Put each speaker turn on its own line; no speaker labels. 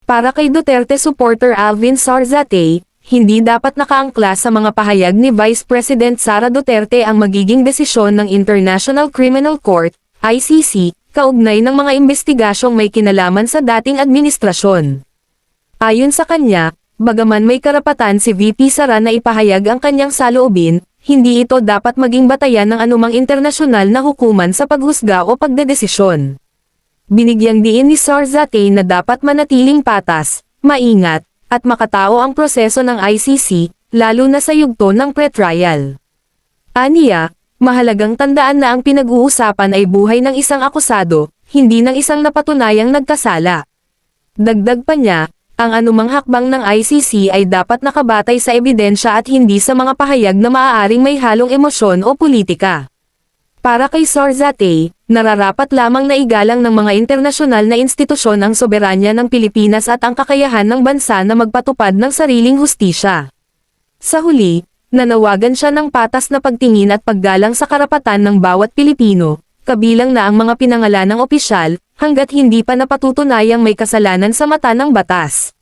Para kay Duterte supporter Alvin Zarzate, hindi dapat nakaangkla sa mga pahayag ni Vice President Sara Duterte ang magiging desisyon ng International Criminal Court, ICC, kaugnay ng mga investigasyong may kinalaman sa dating administrasyon. Ayon sa kanya, bagaman may karapatan si VP Sara na ipahayag ang kanyang saloobin, hindi ito dapat maging batayan ng anumang internasyonal na hukuman sa paghusga o pagdedesisyon. Binigyang diin ni Zarzate na dapat manatiling patas, maingat, at makatao ang proseso ng ICC, lalo na sa yugto ng pre-trial. Aniya, mahalagang tandaan na ang pinag-uusapan ay buhay ng isang akusado, hindi ng isang napatunayang nagkasala. Dagdag pa niya, ang anumang hakbang ng ICC ay dapat nakabatay sa ebidensya at hindi sa mga pahayag na maaaring may halong emosyon o politika. Para kay Zarzate, nararapat lamang na igalang ng mga internasyonal na institusyon ang soberanya ng Pilipinas at ang kakayahan ng bansa na magpatupad ng sariling hustisya. Sa huli, nanawagan siya ng patas na pagtingin at paggalang sa karapatan ng bawat Pilipino, kabilang na ang mga pinangalanang opisyal, hanggat hindi pa napatutunayang may kasalanan sa mata ng batas.